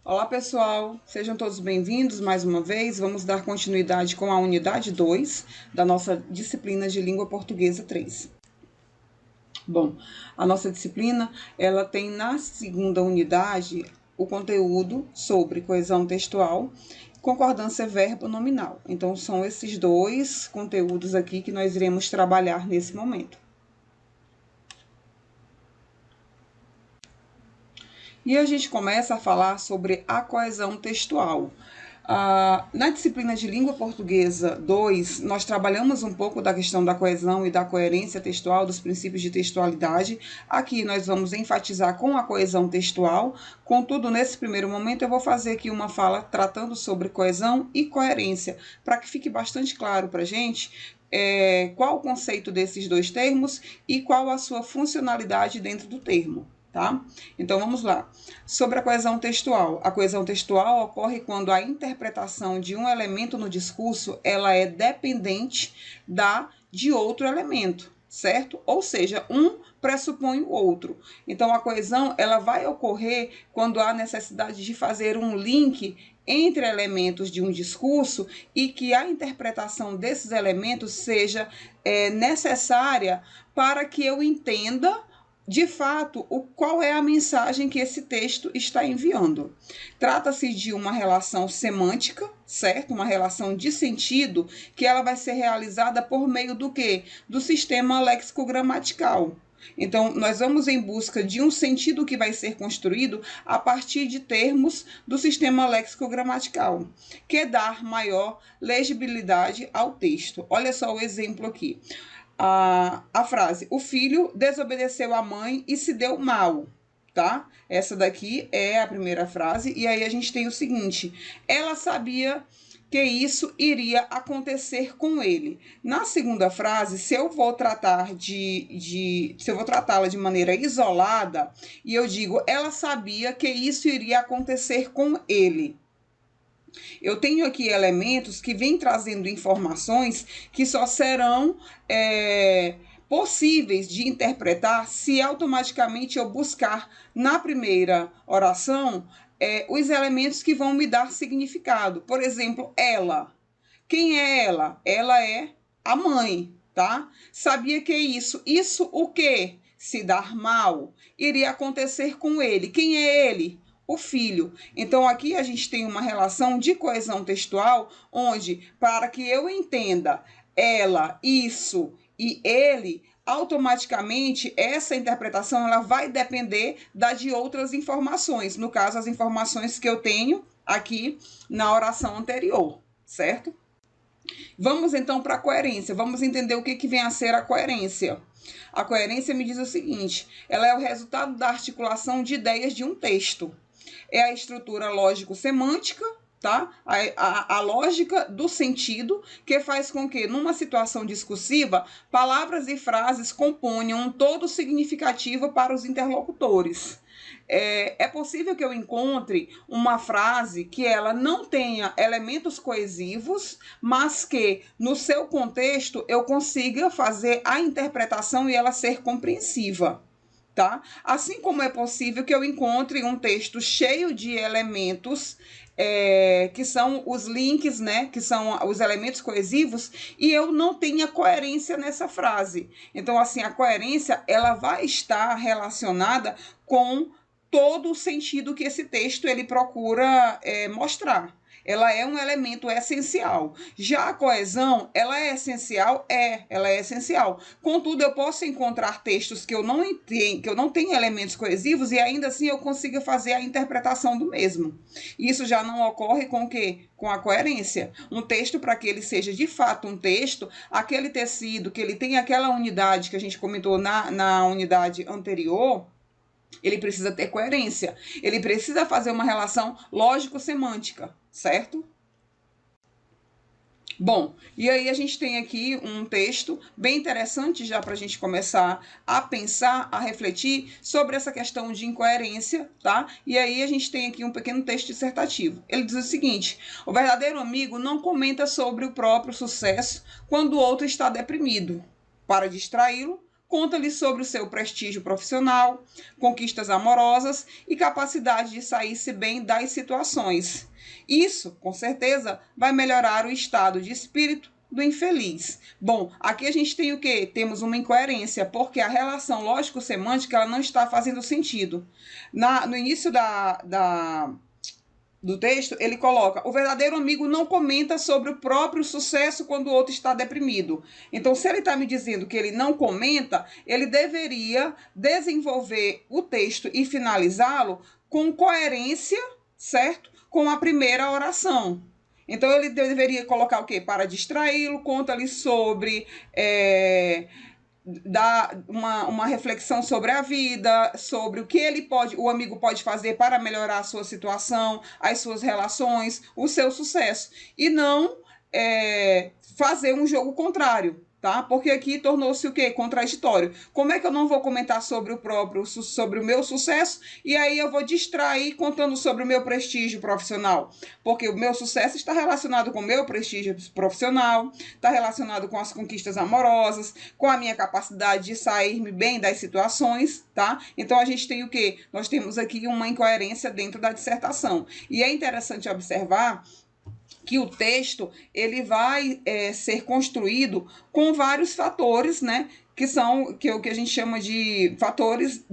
Olá, pessoal, sejam todos bem-vindos mais uma vez. Vamos dar continuidade com a unidade 2 da nossa disciplina de Língua Portuguesa 3. Bom, a nossa disciplina, ela tem na segunda unidade o conteúdo sobre coesão textual, concordância verbo-nominal. Então, são esses dois conteúdos aqui que nós iremos trabalhar nesse momento. E a gente começa a falar sobre a coesão textual. Na disciplina de Língua Portuguesa 2, nós trabalhamos um pouco da questão da coesão e da coerência textual, dos princípios de textualidade. Aqui nós vamos enfatizar com a coesão textual. Contudo, nesse primeiro momento, eu vou fazer aqui uma fala tratando sobre coesão e coerência, para que fique bastante claro para a gente qual o conceito desses dois termos e qual a sua funcionalidade dentro do termo. Tá? Então, vamos lá. Sobre a coesão textual. A coesão textual ocorre quando a interpretação de um elemento no discurso ela é dependente de outro elemento, certo? Ou seja, um pressupõe o outro. Então, a coesão ela vai ocorrer quando há necessidade de fazer um link entre elementos de um discurso e que a interpretação desses elementos seja necessária para que eu entenda de fato, qual é a mensagem que esse texto está enviando. Trata-se de uma relação semântica, certo? Uma relação de sentido, que ela vai ser realizada por meio do quê? Do sistema léxico-gramatical. Então, nós vamos em busca de um sentido que vai ser construído a partir de termos do sistema léxico-gramatical, que dar maior legibilidade ao texto. Olha só o exemplo aqui. A frase, o filho desobedeceu à mãe e se deu mal, tá? Essa daqui é a primeira frase, e aí a gente tem o seguinte, ela sabia que isso iria acontecer com ele. Na segunda frase, se eu vou tratá-la de maneira isolada, e eu digo, ela sabia que isso iria acontecer com ele. Eu tenho aqui elementos que vêm trazendo informações que só serão possíveis de interpretar se automaticamente eu buscar na primeira oração os elementos que vão me dar significado. Por exemplo, ela. Quem é ela? Ela é a mãe, tá? Sabia que isso o quê? Se dar mal, iria acontecer com ele. Quem é ele? O filho. Então, aqui a gente tem uma relação de coesão textual, onde, para que eu entenda ela, isso e ele, automaticamente, essa interpretação ela vai depender de outras informações. No caso, as informações que eu tenho aqui na oração anterior, certo? Vamos, então, para a coerência. Vamos entender o que vem a ser a coerência. A coerência me diz o seguinte, ela é o resultado da articulação de ideias de um texto. É a estrutura lógico-semântica, tá? A lógica do sentido, que faz com que, numa situação discursiva, palavras e frases componham um todo significativo para os interlocutores. É possível que eu encontre uma frase que ela não tenha elementos coesivos, mas que, no seu contexto, eu consiga fazer a interpretação e ela ser compreensiva. Tá? Assim como é possível que eu encontre um texto cheio de elementos que são os links, né, que são os elementos coesivos, e eu não tenha coerência nessa frase. Então, assim, a coerência ela vai estar relacionada com todo o sentido que esse texto ele procura mostrar. Ela é um elemento essencial. Já a coesão, ela é essencial? Ela é essencial. Contudo, eu posso encontrar textos que eu não tenho elementos coesivos e ainda assim eu consiga fazer a interpretação do mesmo. Isso já não ocorre com o quê? Com a coerência. Um texto, para que ele seja de fato um texto, aquele tecido, que ele tem aquela unidade que a gente comentou na unidade anterior, ele precisa ter coerência. Ele precisa fazer uma relação lógico-semântica, certo? Bom, e aí a gente tem aqui um texto bem interessante já para a gente começar a pensar, a refletir sobre essa questão de incoerência, tá? E aí a gente tem aqui um pequeno texto dissertativo. Ele diz o seguinte, o verdadeiro amigo não comenta sobre o próprio sucesso quando o outro está deprimido. Para distraí-lo, conta-lhe sobre o seu prestígio profissional, conquistas amorosas e capacidade de sair-se bem das situações. Isso, com certeza, vai melhorar o estado de espírito do infeliz. Bom, aqui a gente tem o quê? Temos uma incoerência, porque a relação lógico-semântica ela não está fazendo sentido. No início do texto, ele coloca: o verdadeiro amigo não comenta sobre o próprio sucesso quando o outro está deprimido. Então, se ele está me dizendo que ele não comenta, ele deveria desenvolver o texto e finalizá-lo com coerência, certo? Com a primeira oração. Então, ele deveria colocar o quê? Para distraí-lo, conta-lhe sobre... dar uma reflexão sobre a vida, sobre o que o amigo pode fazer para melhorar a sua situação, as suas relações, o seu sucesso. E não fazer um jogo contrário, tá? Porque aqui tornou-se o quê? Contraditório. Como é que eu não vou comentar sobre o meu sucesso e aí eu vou distrair contando sobre o meu prestígio profissional? Porque o meu sucesso está relacionado com o meu prestígio profissional, está relacionado com as conquistas amorosas, com a minha capacidade de sair-me bem das situações, tá? Então a gente tem o quê? Nós temos aqui uma incoerência dentro da dissertação. E é interessante observar que o texto ele vai ser construído com vários fatores, né, que são o que a gente chama de fatores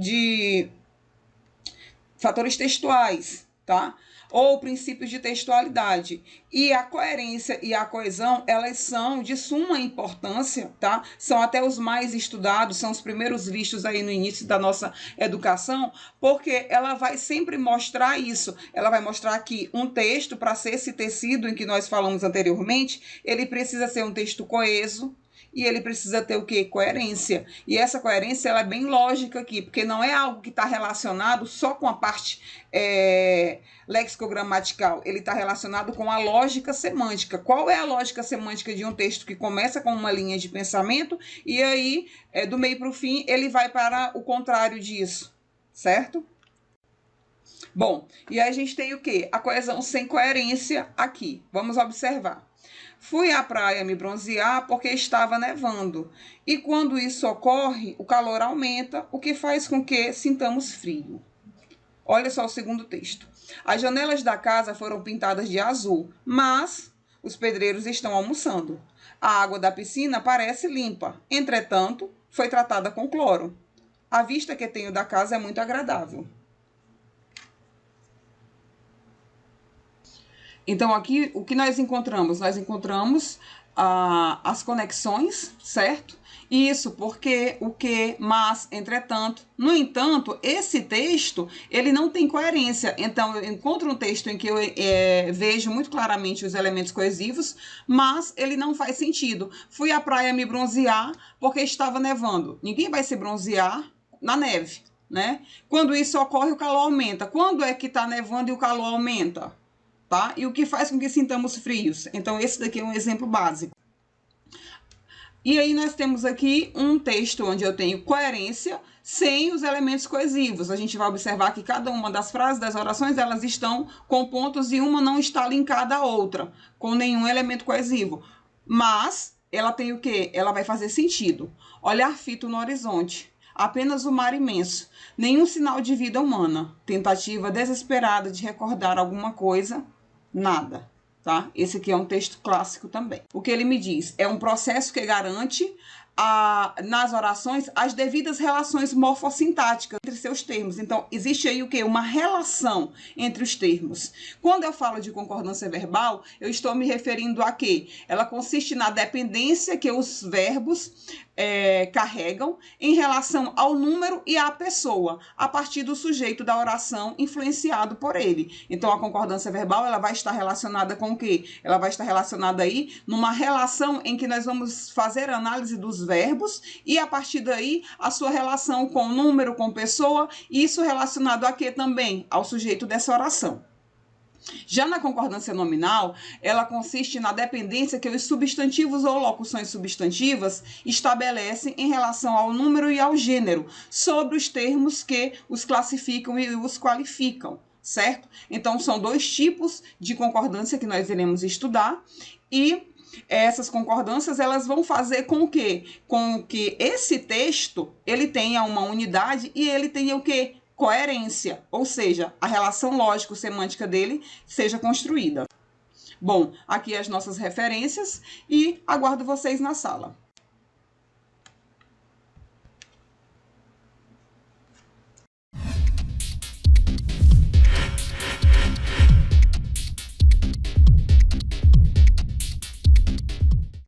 textuais, tá? Ou princípios de textualidade. E a coerência e a coesão, elas são de suma importância, tá? São até os mais estudados, são os primeiros vistos aí no início da nossa educação, porque ela vai sempre mostrar isso. Ela vai mostrar que um texto, para ser esse tecido em que nós falamos anteriormente, ele precisa ser um texto coeso, e ele precisa ter o quê? Coerência. E essa coerência ela é bem lógica aqui, porque não é algo que está relacionado só com a parte lexicogramatical. Ele está relacionado com a lógica semântica. Qual é a lógica semântica de um texto que começa com uma linha de pensamento e aí, do meio para o fim, ele vai para o contrário disso, certo? Bom, e aí a gente tem o quê? A coesão sem coerência aqui. Vamos observar. Fui à praia me bronzear porque estava nevando. E quando isso ocorre, o calor aumenta, o que faz com que sintamos frio. Olha só o segundo texto. As janelas da casa foram pintadas de azul, mas os pedreiros estão almoçando. A água da piscina parece limpa, entretanto, foi tratada com cloro. A vista que tenho da casa é muito agradável. Então, aqui, o que nós encontramos? Nós encontramos as conexões, certo? Isso, porque, o que, mas, entretanto. No entanto, esse texto, ele não tem coerência. Então, eu encontro um texto em que eu vejo muito claramente os elementos coesivos, mas ele não faz sentido. Fui à praia me bronzear porque estava nevando. Ninguém vai se bronzear na neve, né? Quando isso ocorre, o calor aumenta. Quando é que está nevando e o calor aumenta? Tá? E o que faz com que sintamos frios. Então, esse daqui é um exemplo básico. E aí, nós temos aqui um texto onde eu tenho coerência sem os elementos coesivos. A gente vai observar que cada uma das frases, das orações, elas estão com pontos e uma não está linkada à outra, com nenhum elemento coesivo. Mas, ela tem o quê? Ela vai fazer sentido. Olhar fito no horizonte. Apenas o mar imenso. Nenhum sinal de vida humana. Tentativa desesperada de recordar alguma coisa. Nada, tá? Esse aqui é um texto clássico também. O que ele me diz? É um processo que garante nas orações as devidas relações morfossintáticas entre seus termos. Então, existe aí o quê? Uma relação entre os termos. Quando eu falo de concordância verbal, eu estou me referindo a quê? Ela consiste na dependência que os verbos carregam em relação ao número e à pessoa, a partir do sujeito da oração influenciado por ele. Então, a concordância verbal ela vai estar relacionada com o quê? Ela vai estar relacionada aí numa relação em que nós vamos fazer análise dos verbos e, a partir daí, a sua relação com número, com pessoa, e isso relacionado a quê também? Ao sujeito dessa oração. Já na concordância nominal, ela consiste na dependência que os substantivos ou locuções substantivas estabelecem em relação ao número e ao gênero, sobre os termos que os classificam e os qualificam, certo? Então, são dois tipos de concordância que nós iremos estudar e Essas concordâncias, elas vão fazer com que esse texto, ele tenha uma unidade e ele tenha o quê? Coerência, ou seja, a relação lógico-semântica dele seja construída. Bom, aqui as nossas referências e aguardo vocês na sala.